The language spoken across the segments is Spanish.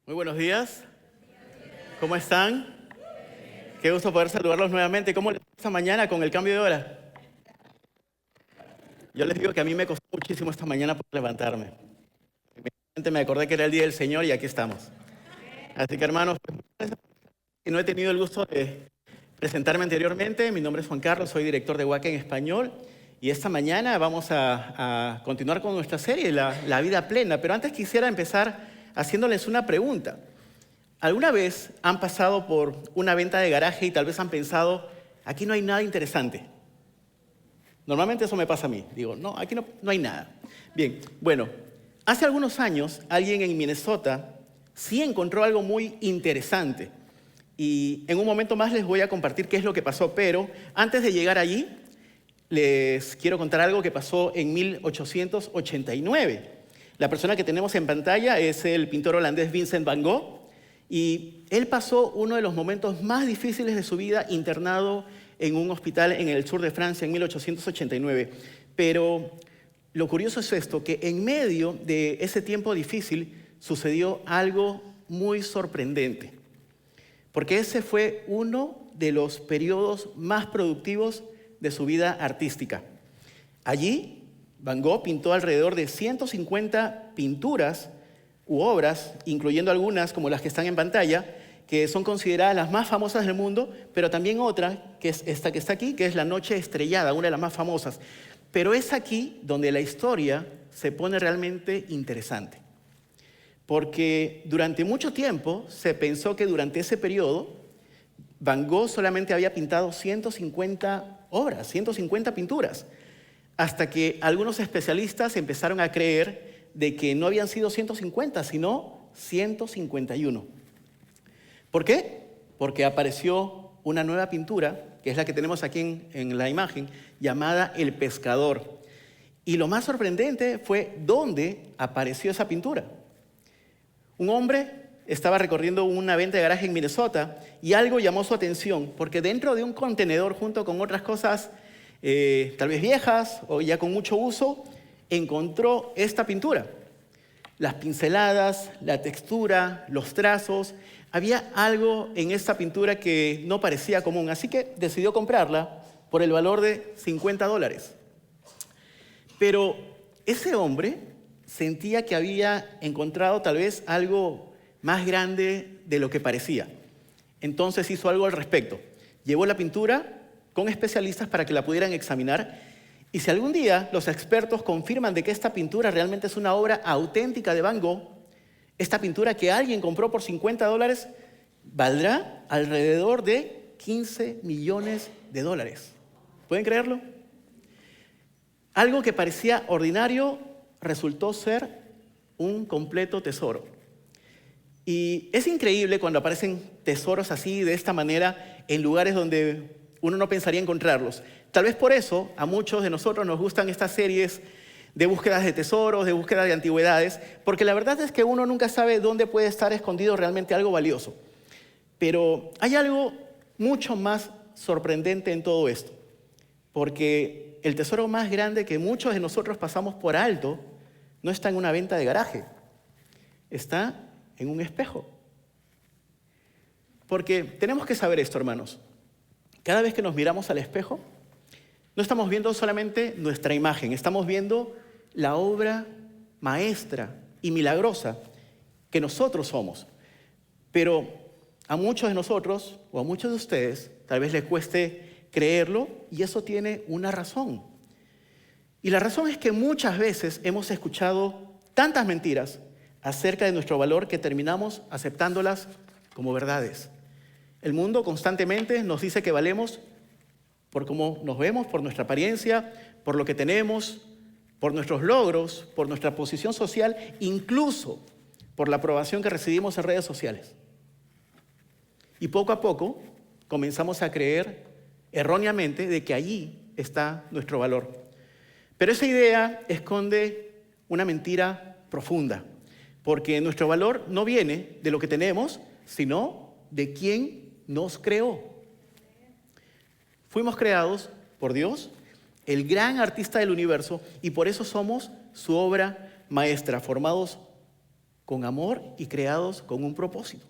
Muy buenos días. ¿Cómo están? Qué gusto poder saludarlos nuevamente. ¿Cómo les fue esta mañana con el cambio de hora? Yo les digo que a mí me costó muchísimo esta mañana por levantarme. Inmediatamente me acordé que era el Día del Señor y aquí estamos. Así que hermanos, no he tenido el gusto de presentarme anteriormente. Mi nombre es Juan Carlos, soy director de WAC en español. Y esta mañana vamos a continuar con nuestra serie, la vida plena. Pero antes quisiera empezar haciéndoles una pregunta. ¿Alguna vez han pasado por una venta de garaje y tal vez han pensado, aquí no hay nada interesante? Normalmente eso me pasa a mí. Digo, no, aquí no hay nada. Bien, bueno, hace algunos años alguien en Minnesota sí encontró algo muy interesante. Y en un momento más les voy a compartir qué es lo que pasó. Pero antes de llegar allí, les quiero contar algo que pasó en 1889. La persona que tenemos en pantalla es el pintor holandés Vincent van Gogh. Y él pasó uno de los momentos más difíciles de su vida internado en un hospital en el sur de Francia en 1889. Pero lo curioso es esto, que en medio de ese tiempo difícil sucedió algo muy sorprendente. Porque ese fue uno de los periodos más productivos de su vida artística. Allí, Van Gogh pintó alrededor de 150 pinturas u obras, incluyendo algunas como las que están en pantalla, que son consideradas las más famosas del mundo, pero también otra, que es esta que está aquí, que es La Noche Estrellada, una de las más famosas. Pero es aquí donde la historia se pone realmente interesante. Porque durante mucho tiempo se pensó que durante ese periodo Van Gogh solamente había pintado 150 obras, 150 pinturas, hasta que algunos especialistas empezaron a creer de que no habían sido 150, sino 151. ¿Por qué? Porque apareció una nueva pintura, que es la que tenemos aquí en la imagen, llamada El Pescador. Y lo más sorprendente fue dónde apareció esa pintura. Un hombre estaba recorriendo una venta de garaje en Minnesota y algo llamó su atención, porque dentro de un contenedor, junto con otras cosas tal vez viejas o ya con mucho uso, encontró esta pintura. Las pinceladas, la textura, los trazos. Había algo en esta pintura que no parecía común, así que decidió comprarla por el valor de $50. Pero ese hombre sentía que había encontrado tal vez algo más grande de lo que parecía. Entonces hizo algo al respecto. Llevó la pintura con especialistas para que la pudieran examinar. Y si algún día los expertos confirman de que esta pintura realmente es una obra auténtica de Van Gogh, esta pintura que alguien compró por $50 valdrá alrededor de $15 millones. ¿Pueden creerlo? Algo que parecía ordinario resultó ser un completo tesoro. Y es increíble cuando aparecen tesoros así, de esta manera, en lugares donde uno no pensaría encontrarlos. Tal vez por eso a muchos de nosotros nos gustan estas series de búsquedas de tesoros, de búsquedas de antigüedades, porque la verdad es que uno nunca sabe dónde puede estar escondido realmente algo valioso. Pero hay algo mucho más sorprendente en todo esto, porque el tesoro más grande que muchos de nosotros pasamos por alto no está en una venta de garaje, está en un espejo. Porque tenemos que saber esto, hermanos. Cada vez que nos miramos al espejo, no estamos viendo solamente nuestra imagen, estamos viendo la obra maestra y milagrosa que nosotros somos. Pero a muchos de nosotros, o a muchos de ustedes, tal vez les cueste creerlo, y eso tiene una razón. Y la razón es que muchas veces hemos escuchado tantas mentiras acerca de nuestro valor que terminamos aceptándolas como verdades. El mundo constantemente nos dice que valemos por cómo nos vemos, por nuestra apariencia, por lo que tenemos, por nuestros logros, por nuestra posición social, incluso por la aprobación que recibimos en redes sociales. Y poco a poco comenzamos a creer erróneamente de que allí está nuestro valor. Pero esa idea esconde una mentira profunda, porque nuestro valor no viene de lo que tenemos, sino de quién nos creó. Fuimos creados por Dios, el gran artista del universo, y por eso somos su obra maestra, formados con amor y creados con un propósito.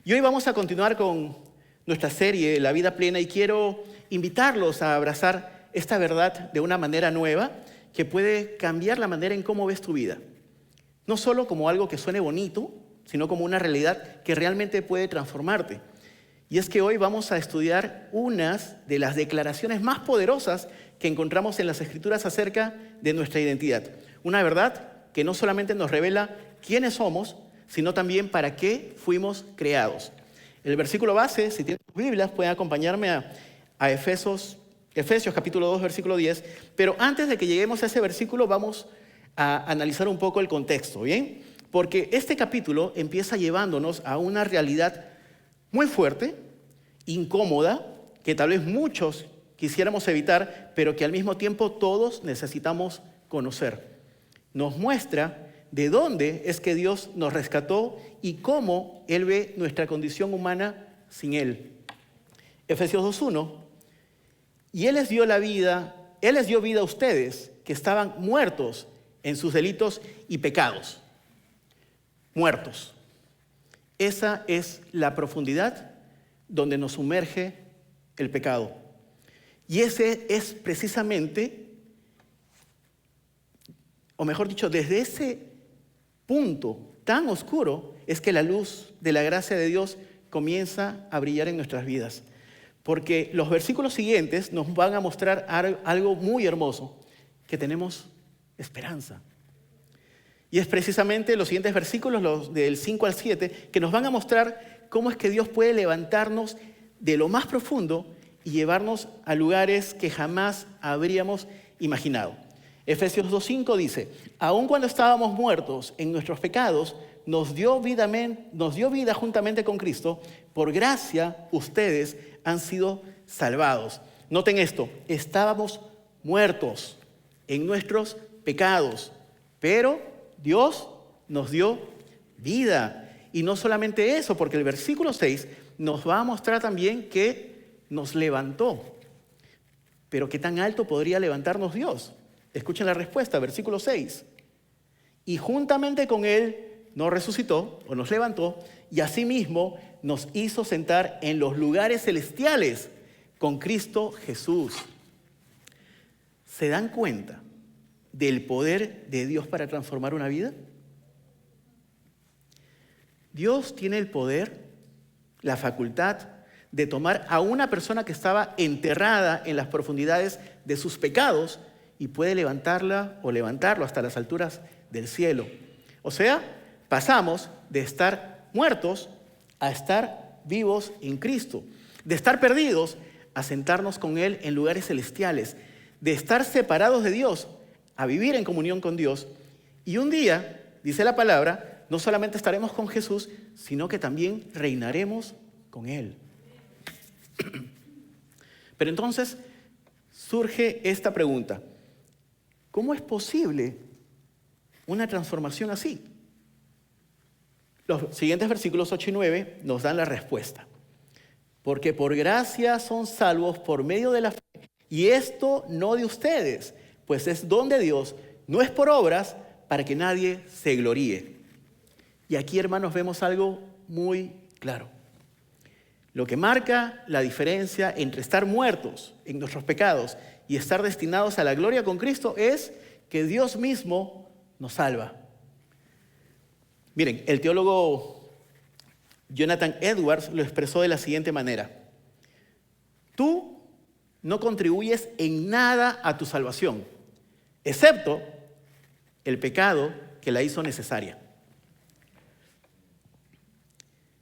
Y hoy vamos a continuar con nuestra serie La Vida Plena y quiero invitarlos a abrazar esta verdad de una manera nueva que puede cambiar la manera en cómo ves tu vida. No solo como algo que suene bonito, sino como una realidad que realmente puede transformarte. Y es que hoy vamos a estudiar unas de las declaraciones más poderosas que encontramos en las Escrituras acerca de nuestra identidad. Una verdad que no solamente nos revela quiénes somos, sino también para qué fuimos creados. El versículo base, si tienen sus Biblias, pueden acompañarme a Efesios capítulo 2, versículo 10. Pero antes de que lleguemos a ese versículo, vamos a analizar un poco el contexto, ¿bien? Porque este capítulo empieza llevándonos a una realidad muy fuerte, incómoda, que tal vez muchos quisiéramos evitar, pero que al mismo tiempo todos necesitamos conocer. Nos muestra de dónde es que Dios nos rescató y cómo Él ve nuestra condición humana sin Él. Efesios 2:1, y Él les dio vida a ustedes que estaban muertos en sus delitos y pecados. Muertos. Esa es la profundidad donde nos sumerge el pecado. Y ese es precisamente, o mejor dicho, desde ese punto tan oscuro es que la luz de la gracia de Dios comienza a brillar en nuestras vidas. Porque los versículos siguientes nos van a mostrar algo muy hermoso, que tenemos esperanza. Y es precisamente los siguientes versículos, los del 5 al 7, que nos van a mostrar cómo es que Dios puede levantarnos de lo más profundo y llevarnos a lugares que jamás habríamos imaginado. Efesios 2:5 dice, aun cuando estábamos muertos en nuestros pecados, nos dio vida juntamente con Cristo. Por gracia, ustedes han sido salvados. Noten esto, estábamos muertos en nuestros pecados, pero Dios nos dio vida. Y no solamente eso, porque el versículo 6 nos va a mostrar también que nos levantó. Pero ¿qué tan alto podría levantarnos Dios? Escuchen la respuesta, versículo 6. Y juntamente con Él nos resucitó o nos levantó y asimismo nos hizo sentar en los lugares celestiales con Cristo Jesús. ¿Se dan cuenta del poder de Dios para transformar una vida? Dios tiene el poder, la facultad de tomar a una persona que estaba enterrada en las profundidades de sus pecados y puede levantarla o levantarlo hasta las alturas del cielo. O sea, pasamos de estar muertos a estar vivos en Cristo, de estar perdidos a sentarnos con Él en lugares celestiales, de estar separados de Dios a vivir en comunión con Dios. Y un día, dice la palabra, no solamente estaremos con Jesús, sino que también reinaremos con Él. Pero entonces surge esta pregunta. ¿Cómo es posible una transformación así? Los siguientes versículos 8 y 9 nos dan la respuesta. Porque por gracia son salvos por medio de la fe, y esto no de ustedes, pues es don de Dios, no es por obras, para que nadie se gloríe. Y aquí, hermanos, vemos algo muy claro. Lo que marca la diferencia entre estar muertos en nuestros pecados y estar destinados a la gloria con Cristo es que Dios mismo nos salva. Miren, el teólogo Jonathan Edwards lo expresó de la siguiente manera. Tú no contribuyes en nada a tu salvación, excepto el pecado que la hizo necesaria.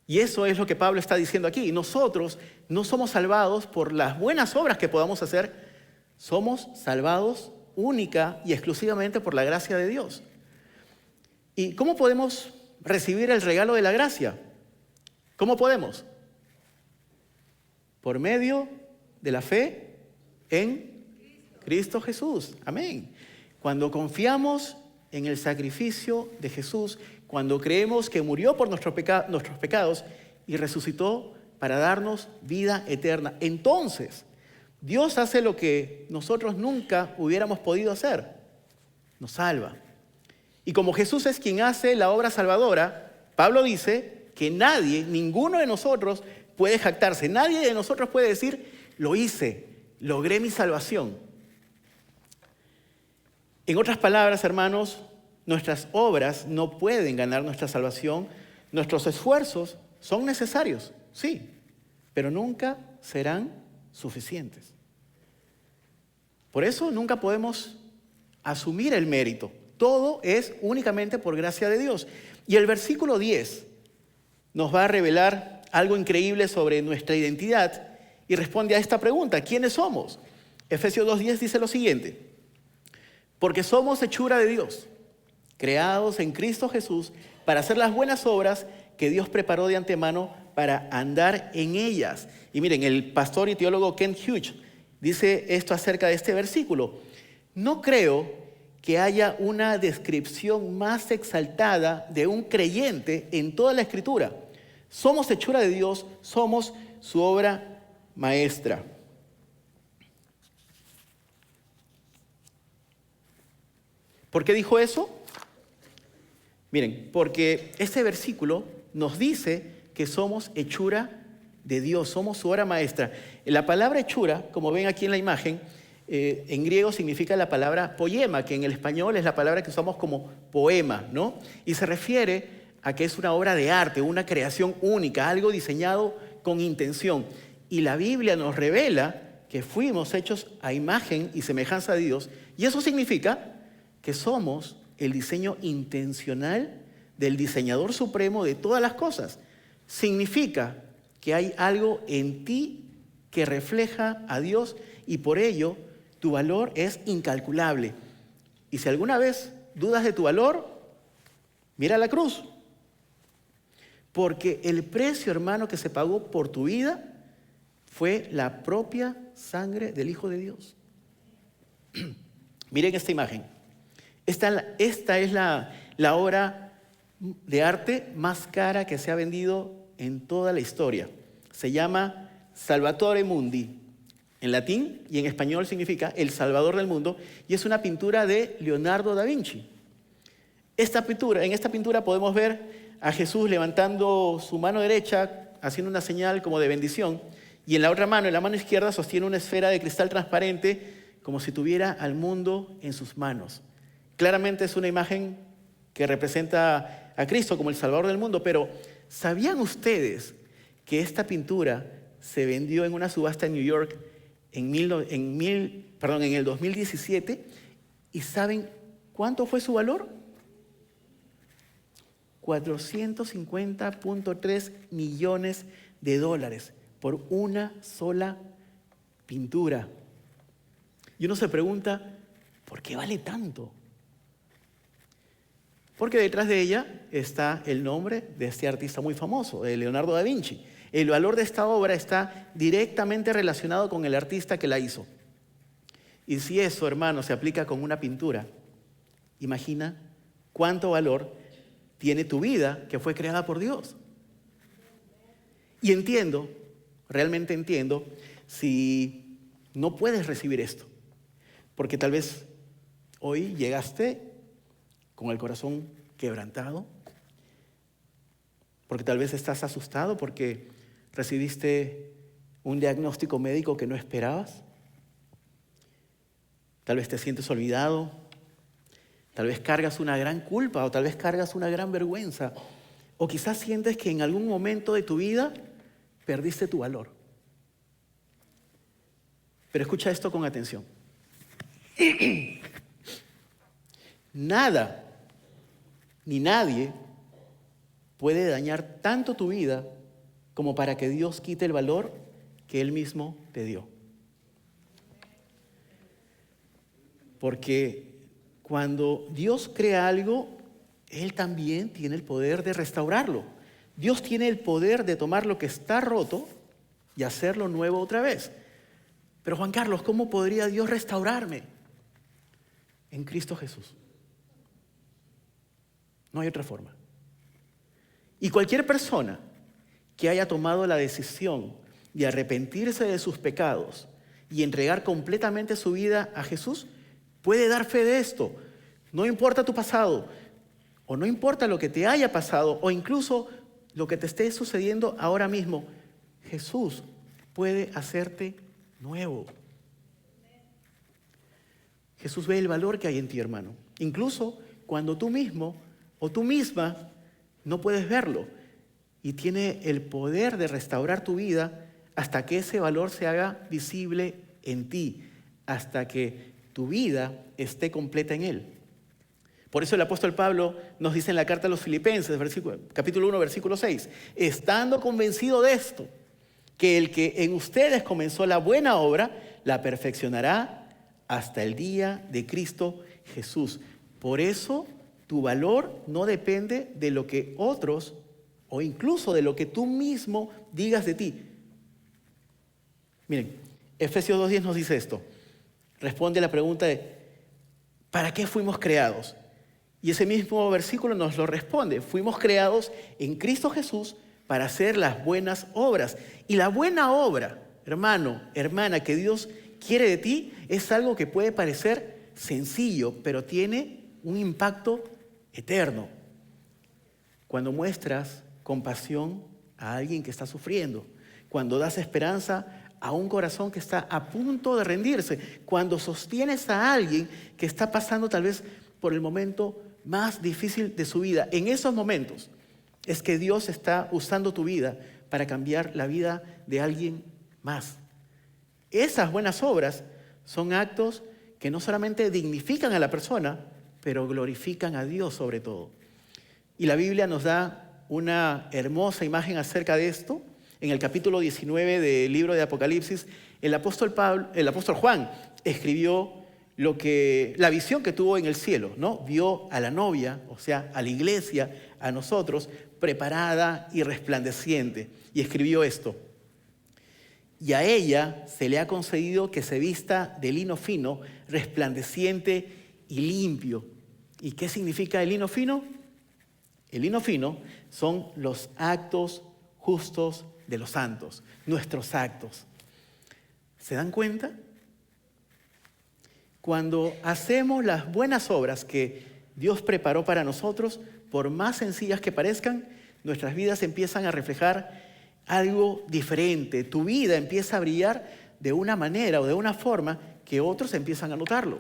Y eso es lo que Pablo está diciendo aquí. Nosotros no somos salvados por las buenas obras que podamos hacer. Somos salvados única y exclusivamente por la gracia de Dios. ¿Y cómo podemos recibir el regalo de la gracia? ¿Cómo podemos? Por medio de la fe en Cristo Jesús. Amén. Cuando confiamos en el sacrificio de Jesús, cuando creemos que murió por nuestros pecados y resucitó para darnos vida eterna, entonces Dios hace lo que nosotros nunca hubiéramos podido hacer. Nos salva. Y como Jesús es quien hace la obra salvadora, Pablo dice que nadie, ninguno de nosotros puede jactarse. Nadie de nosotros puede decir, lo hice, logré mi salvación. En otras palabras, hermanos, nuestras obras no pueden ganar nuestra salvación. Nuestros esfuerzos son necesarios, sí, pero nunca serán suficientes. Por eso nunca podemos asumir el mérito. Todo es únicamente por gracia de Dios. Y el versículo 10 nos va a revelar algo increíble sobre nuestra identidad y responde a esta pregunta: ¿quiénes somos? Efesios 2:10 dice lo siguiente: porque somos hechura de Dios, creados en Cristo Jesús para hacer las buenas obras que Dios preparó de antemano para andar en ellas. Y miren, el pastor y teólogo Kent Hughes dice esto acerca de este versículo: no creo que haya una descripción más exaltada de un creyente en toda la Escritura. Somos hechura de Dios, somos su obra maestra. ¿Por qué dijo eso? Miren, porque este versículo nos dice que somos hechura de Dios, somos su obra maestra. La palabra hechura, como ven aquí en la imagen, en griego significa la palabra poema, que en el español es la palabra que usamos como poema, ¿no? Y se refiere a que es una obra de arte, una creación única, algo diseñado con intención. Y la Biblia nos revela que fuimos hechos a imagen y semejanza de Dios, y eso significa que somos el diseño intencional del diseñador supremo de todas las cosas. Significa que hay algo en ti que refleja a Dios y por ello tu valor es incalculable. Y si alguna vez dudas de tu valor, mira la cruz. Porque el precio, hermano, que se pagó por tu vida fue la propia sangre del Hijo de Dios. Miren esta imagen. Esta es la obra de arte más cara que se ha vendido en toda la historia. Se llama Salvatore Mundi. En latín y en español significa El Salvador del Mundo, y es una pintura de Leonardo da Vinci. En esta pintura podemos ver a Jesús levantando su mano derecha, haciendo una señal como de bendición, y en la otra mano, en la mano izquierda, sostiene una esfera de cristal transparente, como si tuviera al mundo en sus manos. Claramente es una imagen que representa a Cristo como el Salvador del mundo, pero ¿sabían ustedes que esta pintura se vendió en una subasta en New York en el 2017? ¿Y saben cuánto fue su valor? $450.3 millones por una sola pintura. Y uno se pregunta, ¿por qué vale tanto? Porque detrás de ella está el nombre de este artista muy famoso, de Leonardo da Vinci. El valor de esta obra está directamente relacionado con el artista que la hizo. Y si eso, hermano, se aplica con una pintura, imagina cuánto valor tiene tu vida que fue creada por Dios. Y entiendo, realmente entiendo, si no puedes recibir esto. Porque tal vez hoy llegaste con el corazón quebrantado, porque tal vez estás asustado porque recibiste un diagnóstico médico que no esperabas. Tal vez te sientes olvidado, tal vez cargas una gran culpa o tal vez cargas una gran vergüenza, o quizás sientes que en algún momento de tu vida perdiste tu valor. Pero escucha esto con atención. Nada ni nadie puede dañar tanto tu vida como para que Dios quite el valor que Él mismo te dio. Porque cuando Dios crea algo, Él también tiene el poder de restaurarlo. Dios tiene el poder de tomar lo que está roto y hacerlo nuevo otra vez. Pero Juan Carlos, ¿cómo podría Dios restaurarme? En Cristo Jesús. No hay otra forma. Y cualquier persona que haya tomado la decisión de arrepentirse de sus pecados y entregar completamente su vida a Jesús, puede dar fe de esto. No importa tu pasado, o no importa lo que te haya pasado, o incluso lo que te esté sucediendo ahora mismo, Jesús puede hacerte nuevo. Jesús ve el valor que hay en ti, hermano. Incluso cuando tú mismo o tú misma no puedes verlo. Y tiene el poder de restaurar tu vida hasta que ese valor se haga visible en ti, hasta que tu vida esté completa en Él. Por eso el apóstol Pablo nos dice en la carta a los Filipenses, capítulo 1, versículo 6, estando convencido de esto, que el que en ustedes comenzó la buena obra, la perfeccionará hasta el día de Cristo Jesús. Por eso tu valor no depende de lo que otros o incluso de lo que tú mismo digas de ti. Miren, Efesios 2:10 nos dice esto. Responde a la pregunta de ¿para qué fuimos creados? Y ese mismo versículo nos lo responde. Fuimos creados en Cristo Jesús para hacer las buenas obras. Y la buena obra, hermano, hermana, que Dios quiere de ti es algo que puede parecer sencillo, pero tiene un impacto eterno. Cuando muestras compasión a alguien que está sufriendo, cuando das esperanza a un corazón que está a punto de rendirse, cuando sostienes a alguien que está pasando tal vez por el momento más difícil de su vida. En esos momentos es que Dios está usando tu vida para cambiar la vida de alguien más. Esas buenas obras son actos que no solamente dignifican a la persona, pero glorifican a Dios sobre todo. Y la Biblia nos da una hermosa imagen acerca de esto. En el capítulo 19 del libro de Apocalipsis, el apóstol Juan escribió la visión que tuvo en el cielo, ¿no? Vio a la novia, o sea, a la iglesia, a nosotros, preparada y resplandeciente. Y escribió esto. Y a ella se le ha concedido que se vista de lino fino, resplandeciente y limpio. ¿Y qué significa el lino fino? El lino fino son los actos justos de los santos, nuestros actos. ¿Se dan cuenta? Cuando hacemos las buenas obras que Dios preparó para nosotros, por más sencillas que parezcan, nuestras vidas empiezan a reflejar algo diferente. Tu vida empieza a brillar de una manera o de una forma que otros empiezan a notarlo.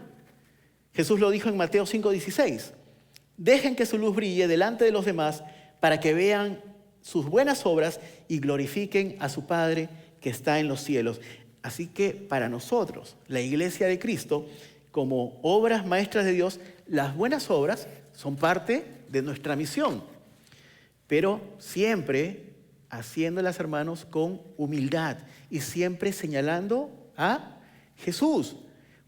Jesús lo dijo en Mateo 5:16. Dejen que su luz brille delante de los demás para que vean sus buenas obras y glorifiquen a su Padre que está en los cielos. Así que para nosotros, la Iglesia de Cristo, como obras maestras de Dios, las buenas obras son parte de nuestra misión. Pero siempre haciéndolas, hermanos, con humildad y siempre señalando a Jesús.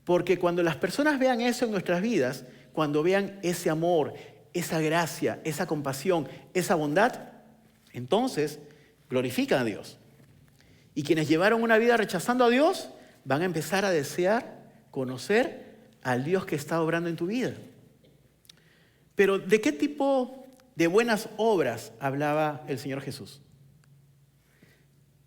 Porque cuando las personas vean eso en nuestras vidas, cuando vean ese amor, esa gracia, esa compasión, esa bondad, entonces glorifican a Dios. Y quienes llevaron una vida rechazando a Dios van a empezar a desear conocer al Dios que está obrando en tu vida. Pero ¿de qué tipo de buenas obras hablaba el Señor Jesús?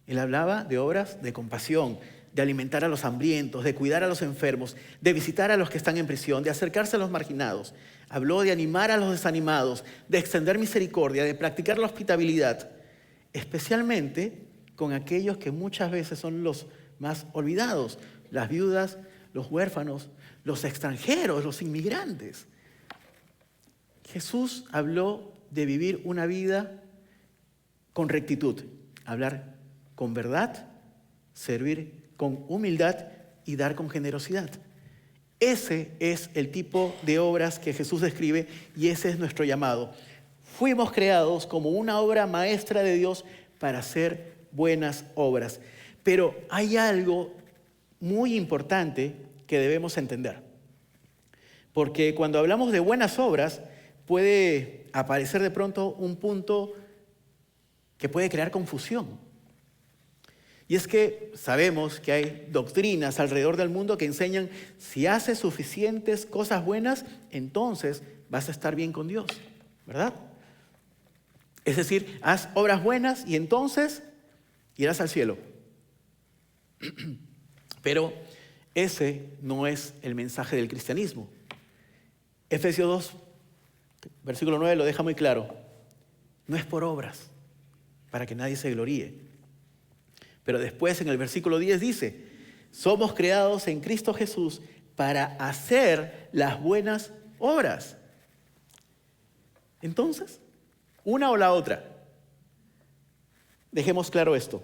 Él hablaba de obras de compasión, de alimentar a los hambrientos, de cuidar a los enfermos, de visitar a los que están en prisión, de acercarse a los marginados. Habló de animar a los desanimados, de extender misericordia, de practicar la hospitalidad, especialmente con aquellos que muchas veces son los más olvidados, las viudas, los huérfanos, los extranjeros, los inmigrantes. Jesús habló de vivir una vida con rectitud, hablar con verdad, servir con humildad y dar con generosidad. Ese es el tipo de obras que Jesús describe y ese es nuestro llamado. Fuimos creados como una obra maestra de Dios para hacer buenas obras. Pero hay algo muy importante que debemos entender. Porque cuando hablamos de buenas obras, puede aparecer de pronto un punto que puede crear confusión. Y es que sabemos que hay doctrinas alrededor del mundo que enseñan si haces suficientes cosas buenas, entonces vas a estar bien con Dios, ¿verdad? Es decir, haz obras buenas y entonces irás al cielo. Pero ese no es el mensaje del cristianismo. Efesios Versículo 9 lo deja muy claro. No es por obras, para que nadie se gloríe. Pero después en el versículo 10 dice, somos creados en Cristo Jesús para hacer las buenas obras. Entonces, una o la otra. Dejemos claro esto.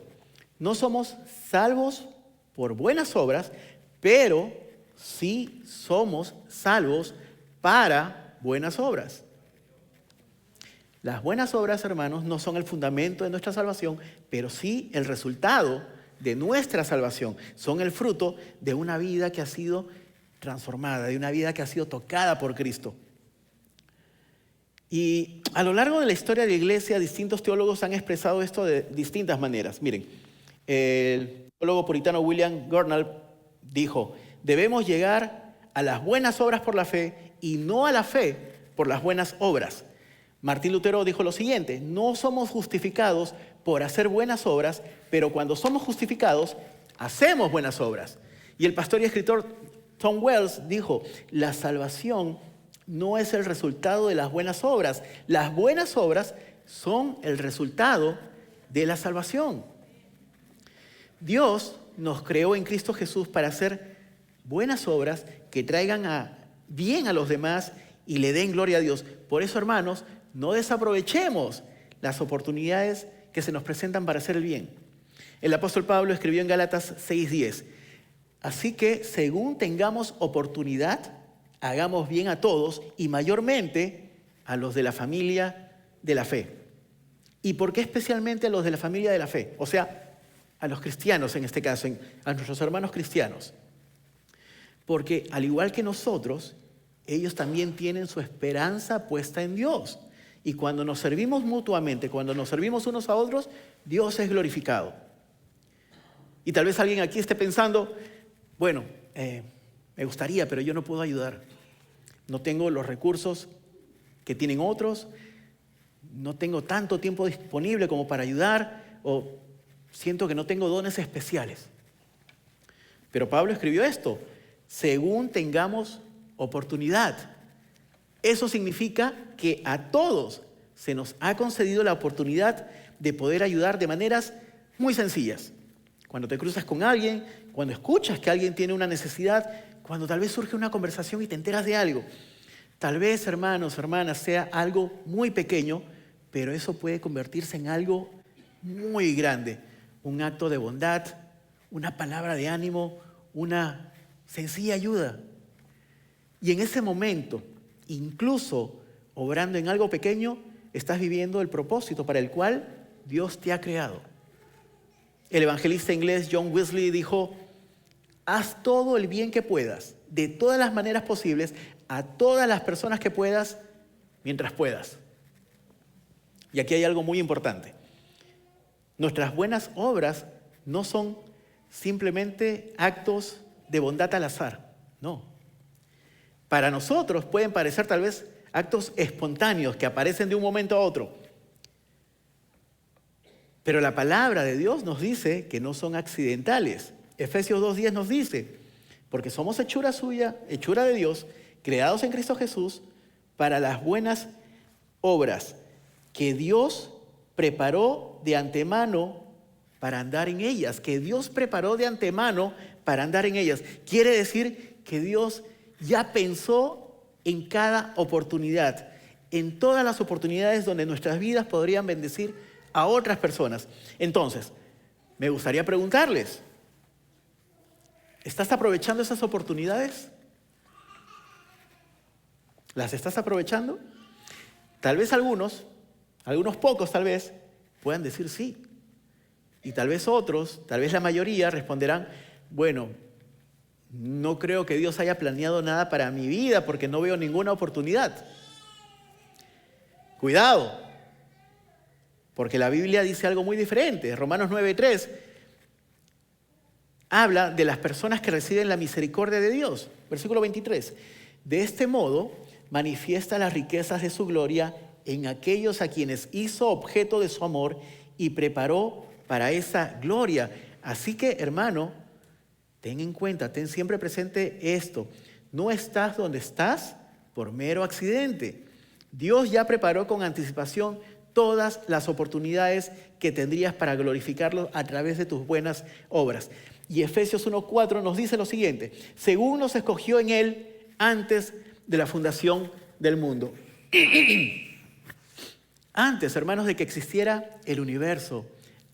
No somos salvos por buenas obras, pero sí somos salvos para buenas obras. Las buenas obras, hermanos, no son el fundamento de nuestra salvación, pero sí el resultado de nuestra salvación. Son el fruto de una vida que ha sido transformada, de una vida que ha sido tocada por Cristo. Y a lo largo de la historia de la iglesia, distintos teólogos han expresado esto de distintas maneras. Miren, el teólogo puritano William Gurnall dijo, debemos llegar a las buenas obras por la fe y no a la fe por las buenas obras. Martín Lutero dijo lo siguiente, no somos justificados por hacer buenas obras, pero cuando somos justificados, hacemos buenas obras. Y el pastor y escritor Tom Wells dijo, la salvación no es el resultado de las buenas obras. Las buenas obras son el resultado de la salvación. Dios nos creó en Cristo Jesús para hacer buenas obras que traigan bien a los demás y le den gloria a Dios. Por eso, hermanos, no desaprovechemos las oportunidades que se nos presentan para hacer el bien. El apóstol Pablo escribió en Gálatas 6:10, así que según tengamos oportunidad, hagamos bien a todos y mayormente a los de la familia de la fe. ¿Y por qué especialmente a los de la familia de la fe? O sea, a los cristianos en este caso, a nuestros hermanos cristianos. Porque al igual que nosotros, ellos también tienen su esperanza puesta en Dios. Y cuando nos servimos mutuamente, cuando nos servimos unos a otros, Dios es glorificado. Y tal vez alguien aquí esté pensando, bueno, me gustaría, pero yo no puedo ayudar. No tengo los recursos que tienen otros, no tengo tanto tiempo disponible como para ayudar, o siento que no tengo dones especiales. Pero Pablo escribió esto, según tengamos oportunidad. Eso significa que a todos se nos ha concedido la oportunidad de poder ayudar de maneras muy sencillas. Cuando te cruzas con alguien, cuando escuchas que alguien tiene una necesidad, cuando tal vez surge una conversación y te enteras de algo. Tal vez, hermanos, hermanas, sea algo muy pequeño, pero eso puede convertirse en algo muy grande. Un acto de bondad, una palabra de ánimo, una sencilla ayuda. Y en ese momento, incluso obrando en algo pequeño, estás viviendo el propósito para el cual Dios te ha creado. El evangelista inglés John Wesley dijo, haz todo el bien que puedas, de todas las maneras posibles, a todas las personas que puedas, mientras puedas. Y aquí hay algo muy importante. Nuestras buenas obras no son simplemente actos de bondad al azar, no. Para nosotros pueden parecer tal vez actos espontáneos que aparecen de un momento a otro. Pero la palabra de Dios nos dice que no son accidentales. Efesios 2:10 nos dice, porque somos hechura suya, hechura de Dios, creados en Cristo Jesús para las buenas obras que Dios preparó de antemano para andar en ellas. Que Dios preparó de antemano para andar en ellas. Quiere decir que Dios ya pensó en cada oportunidad, en todas las oportunidades donde nuestras vidas podrían bendecir a otras personas. Entonces, me gustaría preguntarles, ¿estás aprovechando esas oportunidades? ¿Las estás aprovechando? Tal vez algunos pocos tal vez, puedan decir sí. Y tal vez otros, tal vez la mayoría responderán, bueno, no creo que Dios haya planeado nada para mi vida porque no veo ninguna oportunidad. Cuidado, porque la Biblia dice algo muy diferente. Romanos 9:3 habla de las personas que reciben la misericordia de Dios. Versículo 23. De este modo manifiesta las riquezas de su gloria en aquellos a quienes hizo objeto de su amor y preparó para esa gloria. Así que, hermano, ten en cuenta, ten siempre presente esto. No estás donde estás por mero accidente. Dios ya preparó con anticipación todas las oportunidades que tendrías para glorificarlo a través de tus buenas obras. Y Efesios 1:4 nos dice lo siguiente: según nos escogió en Él antes de la fundación del mundo. Antes, hermanos, de que existiera el universo,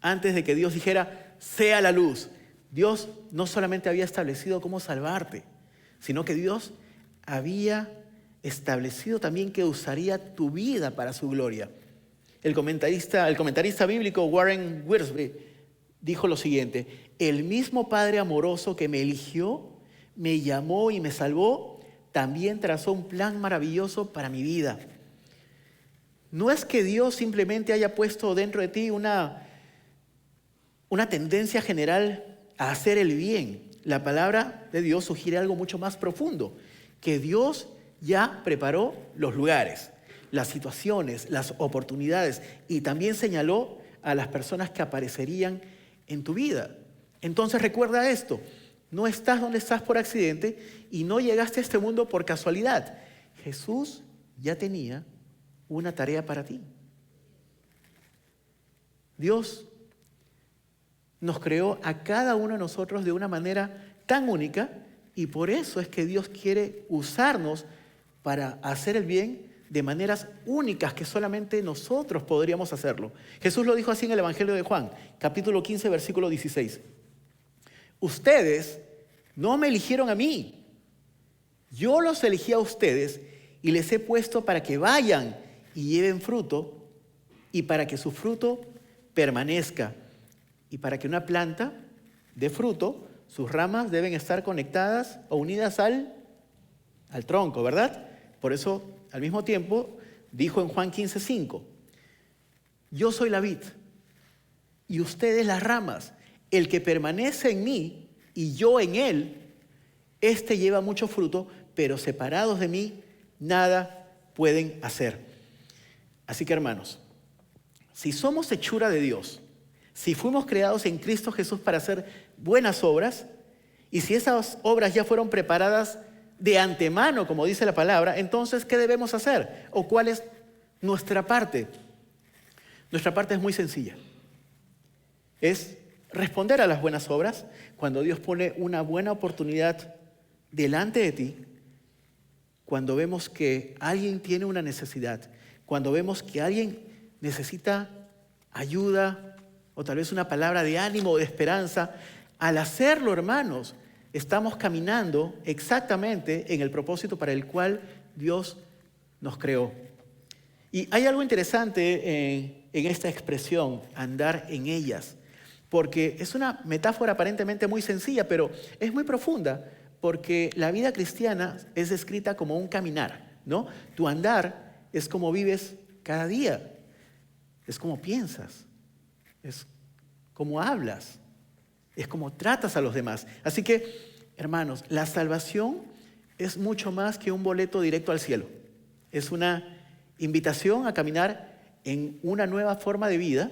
antes de que Dios dijera, sea la luz, Dios no solamente había establecido cómo salvarte, sino que Dios había establecido también que usaría tu vida para su gloria. El comentarista bíblico Warren Wiersbe dijo lo siguiente: el mismo Padre amoroso que me eligió, me llamó y me salvó, también trazó un plan maravilloso para mi vida. No es que Dios simplemente haya puesto dentro de ti una tendencia general a hacer el bien. La palabra de Dios sugiere algo mucho más profundo, que Dios ya preparó los lugares, las situaciones, las oportunidades, y también señaló a las personas que aparecerían en tu vida. Entonces recuerda esto: no estás donde estás por accidente y no llegaste a este mundo por casualidad. Jesús ya tenía una tarea para ti. Dios nos creó a cada uno de nosotros de una manera tan única, y por eso es que Dios quiere usarnos para hacer el bien de maneras únicas que solamente nosotros podríamos hacerlo. Jesús lo dijo así en el Evangelio de Juan, capítulo 15, versículo 16. Ustedes no me eligieron a mí, yo los elegí a ustedes y les he puesto para que vayan y lleven fruto, y para que su fruto permanezca. Y para que una planta dé fruto, sus ramas deben estar conectadas o unidas al tronco, ¿verdad? Por eso, al mismo tiempo, dijo en Juan 15:5, yo soy la vid y ustedes las ramas. El que permanece en mí y yo en él, éste lleva mucho fruto, pero separados de mí, nada pueden hacer. Así que, hermanos, si somos hechura de Dios, si fuimos creados en Cristo Jesús para hacer buenas obras, y si esas obras ya fueron preparadas de antemano, como dice la palabra, entonces, ¿qué debemos hacer? ¿O cuál es nuestra parte? Nuestra parte es muy sencilla. Es responder a las buenas obras. Cuando Dios pone una buena oportunidad delante de ti, cuando vemos que alguien tiene una necesidad, cuando vemos que alguien necesita ayuda o tal vez una palabra de ánimo o de esperanza, al hacerlo, hermanos, estamos caminando exactamente en el propósito para el cual Dios nos creó. Y hay algo interesante en esta expresión, andar en ellas, porque es una metáfora aparentemente muy sencilla, pero es muy profunda, porque la vida cristiana es descrita como un caminar, ¿no? Tu andar es como vives cada día, es como piensas, es como hablas, es como tratas a los demás. Así que, hermanos, la salvación es mucho más que un boleto directo al cielo. Es una invitación a caminar en una nueva forma de vida,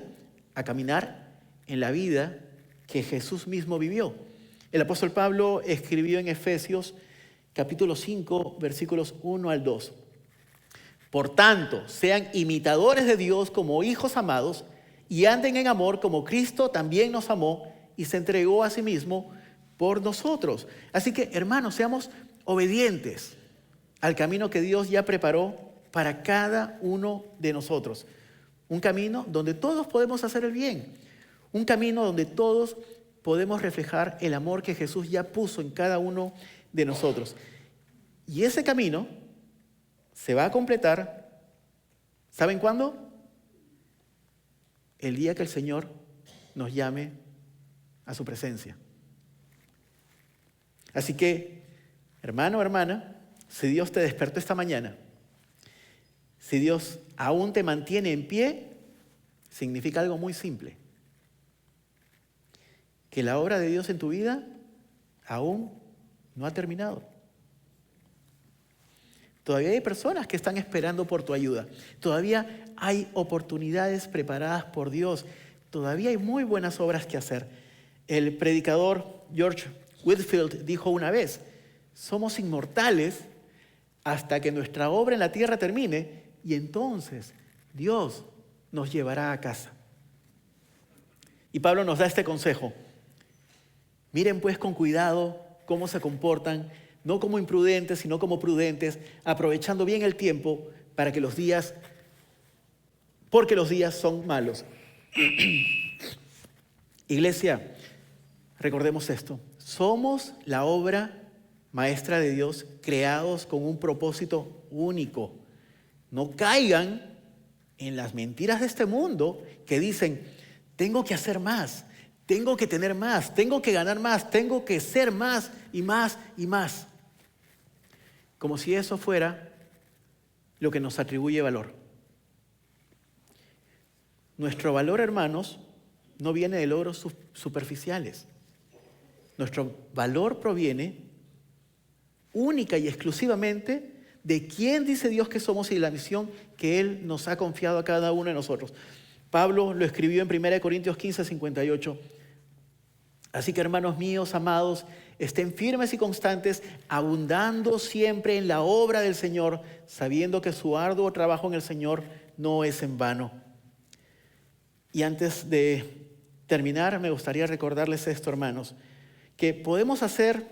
a caminar en la vida que Jesús mismo vivió. El apóstol Pablo escribió en Efesios capítulo 5, versículos 1 al 2. Por tanto, sean imitadores de Dios como hijos amados y anden en amor como Cristo también nos amó y se entregó a sí mismo por nosotros. Así que, hermanos, seamos obedientes al camino que Dios ya preparó para cada uno de nosotros. Un camino donde todos podemos hacer el bien. Un camino donde todos podemos reflejar el amor que Jesús ya puso en cada uno de nosotros. Y ese camino se va a completar, ¿saben cuándo? El día que el Señor nos llame a su presencia. Así que, hermano, hermana, si Dios te despertó esta mañana, si Dios aún te mantiene en pie, significa algo muy simple: que la obra de Dios en tu vida aún no ha terminado. Todavía hay personas que están esperando por tu ayuda. Todavía hay oportunidades preparadas por Dios. Todavía hay muy buenas obras que hacer. El predicador George Whitefield dijo una vez: somos inmortales hasta que nuestra obra en la tierra termine, y entonces Dios nos llevará a casa. Y Pablo nos da este consejo. Miren pues con cuidado cómo se comportan, no como imprudentes, sino como prudentes, aprovechando bien el tiempo porque los días son malos. Iglesia, recordemos esto. Somos la obra maestra de Dios, creados con un propósito único. No caigan en las mentiras de este mundo que dicen, tengo que hacer más, tengo que tener más, tengo que ganar más, tengo que ser más y más y más. Como si eso fuera lo que nos atribuye valor. Nuestro valor, hermanos, no viene de logros superficiales. Nuestro valor proviene única y exclusivamente de quién dice Dios que somos y la misión que Él nos ha confiado a cada uno de nosotros. Pablo lo escribió en 1 Corintios 15, 58. Así que, hermanos míos, amados, estén firmes y constantes, abundando siempre en la obra del Señor, sabiendo que su arduo trabajo en el Señor no es en vano. Y antes de terminar, me gustaría recordarles esto, hermanos, que podemos hacer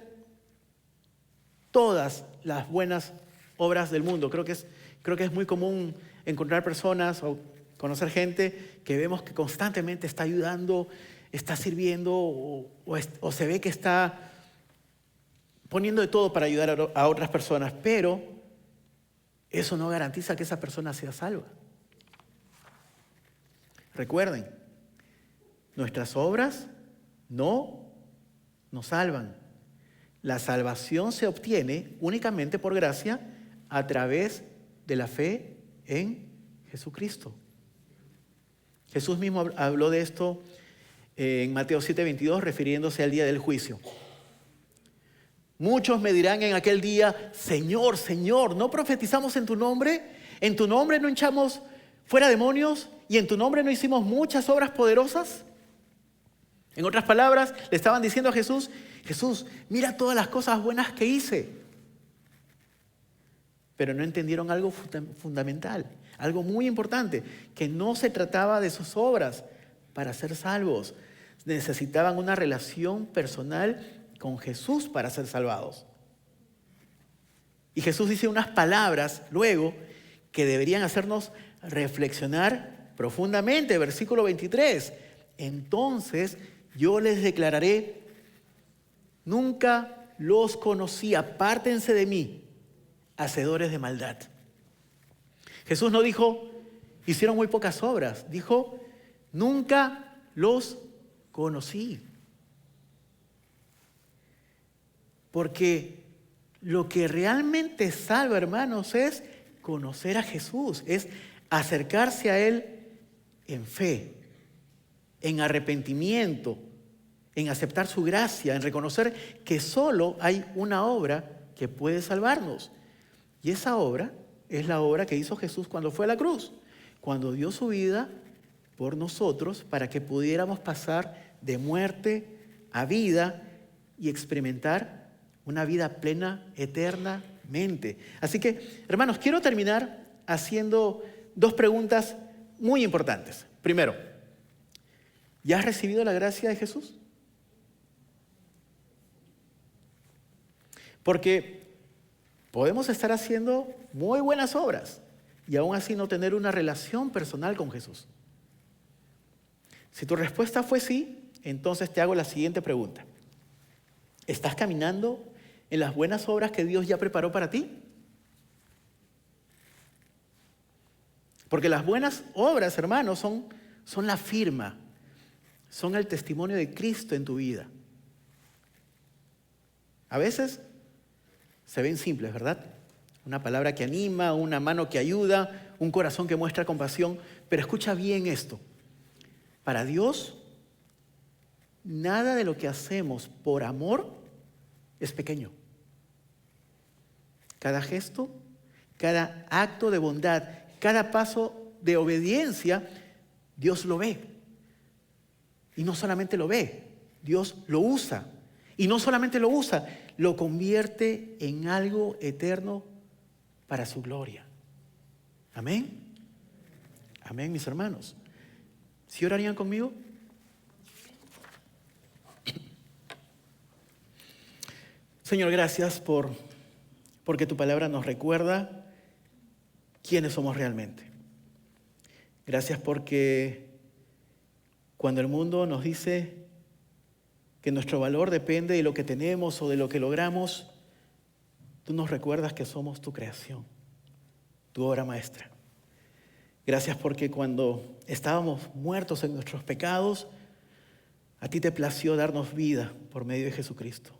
todas las buenas obras del mundo. Creo que es muy común encontrar personas o conocer gente que vemos que constantemente está ayudando, está sirviendo o se ve que está poniendo de todo para ayudar a otras personas, pero eso no garantiza que esa persona sea salva. Recuerden, nuestras obras no nos salvan. La salvación se obtiene únicamente por gracia a través de la fe en Jesucristo. Jesús mismo habló de esto en Mateo 7:22, refiriéndose al día del juicio. Muchos me dirán en aquel día, Señor, Señor, ¿no profetizamos en tu nombre? ¿En tu nombre no echamos fuera demonios? ¿Y en tu nombre no hicimos muchas obras poderosas? En otras palabras, le estaban diciendo a Jesús, Jesús, mira todas las cosas buenas que hice. Pero no entendieron algo fundamental, algo muy importante, que no se trataba de sus obras para ser salvos. Necesitaban una relación personal con Jesús para ser salvados. Y Jesús dice unas palabras luego que deberían hacernos reflexionar profundamente. Versículo 23. Entonces yo les declararé, nunca los conocí, apártense de mí, hacedores de maldad. Jesús no dijo, hicieron muy pocas obras. Dijo, nunca los conocí. Porque lo que realmente salva, hermanos, es conocer a Jesús, es acercarse a Él en fe, en arrepentimiento, en aceptar su gracia, en reconocer que solo hay una obra que puede salvarnos. Y esa obra es la obra que hizo Jesús cuando fue a la cruz, cuando dio su vida por nosotros para que pudiéramos pasar de muerte a vida y experimentar una vida plena eternamente. Así que, hermanos, quiero terminar haciendo dos preguntas muy importantes. Primero, ¿ya has recibido la gracia de Jesús? Porque podemos estar haciendo muy buenas obras y aún así no tener una relación personal con Jesús. Si tu respuesta fue sí, entonces te hago la siguiente pregunta. ¿Estás caminando en las buenas obras que Dios ya preparó para ti? Porque las buenas obras, hermanos, son la firma, son el testimonio de Cristo en tu vida. A veces se ven simples, ¿verdad? Una palabra que anima, una mano que ayuda, un corazón que muestra compasión. Pero escucha bien esto. Para Dios, nada de lo que hacemos por amor es pequeño. Cada gesto, cada acto de bondad, cada paso de obediencia, Dios lo ve. Y no solamente lo ve, Dios lo usa. Y no solamente lo usa, lo convierte en algo eterno para su gloria. Amén. Amén, mis hermanos. ¿Sí orarían conmigo? Señor, gracias porque tu palabra nos recuerda quiénes somos realmente. Gracias porque cuando el mundo nos dice que nuestro valor depende de lo que tenemos o de lo que logramos, tú nos recuerdas que somos tu creación, tu obra maestra. Gracias porque cuando estábamos muertos en nuestros pecados, a ti te plació darnos vida por medio de Jesucristo.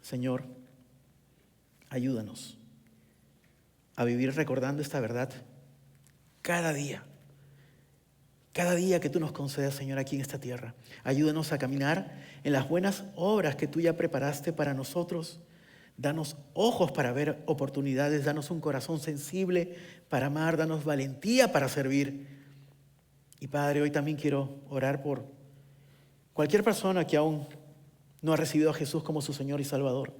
Señor, ayúdanos a vivir recordando esta verdad cada día que tú nos concedas, Señor, aquí en esta tierra. Ayúdanos a caminar en las buenas obras que tú ya preparaste para nosotros. Danos ojos para ver oportunidades, danos un corazón sensible para amar, danos valentía para servir. Y Padre, hoy también quiero orar por cualquier persona que aún no ha recibido a Jesús como su Señor y Salvador.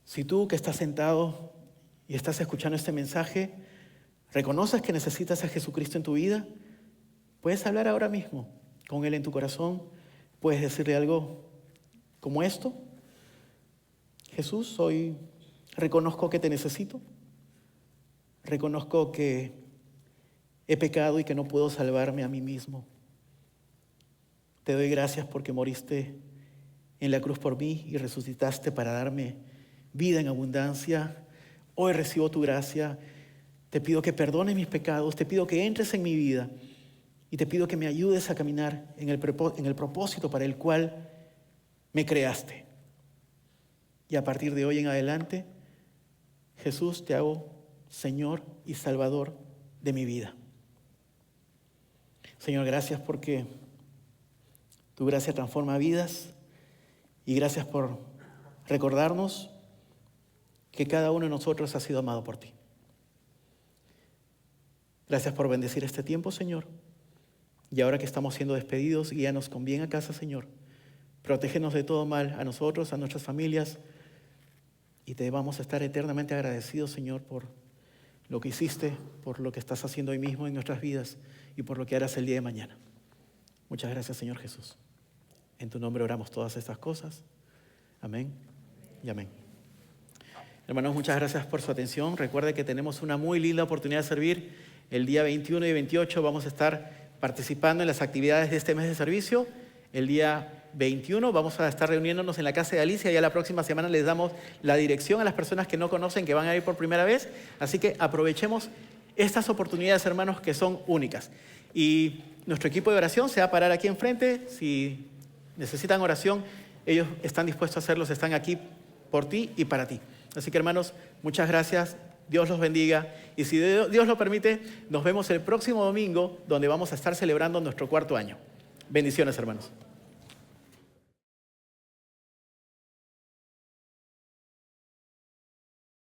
Si tú que estás sentado y estás escuchando este mensaje, reconoces que necesitas a Jesucristo en tu vida, puedes hablar ahora mismo con Él en tu corazón. Puedes decirle algo como esto: Jesús, hoy reconozco que te necesito. Reconozco que he pecado y que no puedo salvarme a mí mismo. Te doy gracias porque moriste en la cruz por mí y resucitaste para darme vida en abundancia. Hoy recibo tu gracia. Te pido que perdones mis pecados. Te pido que entres en mi vida. Y te pido que me ayudes a caminar en el propósito para el cual me creaste. Y a partir de hoy en adelante, Jesús, te hago Señor y Salvador de mi vida. Señor, gracias porque tu gracia transforma vidas y gracias por recordarnos que cada uno de nosotros ha sido amado por ti. Gracias por bendecir este tiempo, Señor. Y ahora que estamos siendo despedidos, guíanos con bien a casa, Señor. Protégenos de todo mal, a nosotros, a nuestras familias. Y te vamos a estar eternamente agradecidos, Señor, por lo que hiciste, por lo que estás haciendo hoy mismo en nuestras vidas y por lo que harás el día de mañana. Muchas gracias, Señor Jesús. En tu nombre oramos todas estas cosas. Amén y amén. Hermanos, muchas gracias por su atención. Recuerde que tenemos una muy linda oportunidad de servir. El día 21 y 28 vamos a estar participando en las actividades de este mes de servicio. El día 21 vamos a estar reuniéndonos en la casa de Alicia. Ya la próxima semana les damos la dirección a las personas que no conocen, que van a ir por primera vez. Así que aprovechemos estas oportunidades, hermanos, que son únicas. Y nuestro equipo de oración se va a parar aquí enfrente. Si necesitan oración, ellos están dispuestos a hacerlos. Están aquí por ti y para ti. Así que, hermanos, muchas gracias. Dios los bendiga. Y si Dios lo permite, nos vemos el próximo domingo, donde vamos a estar celebrando nuestro 4º año. Bendiciones, hermanos.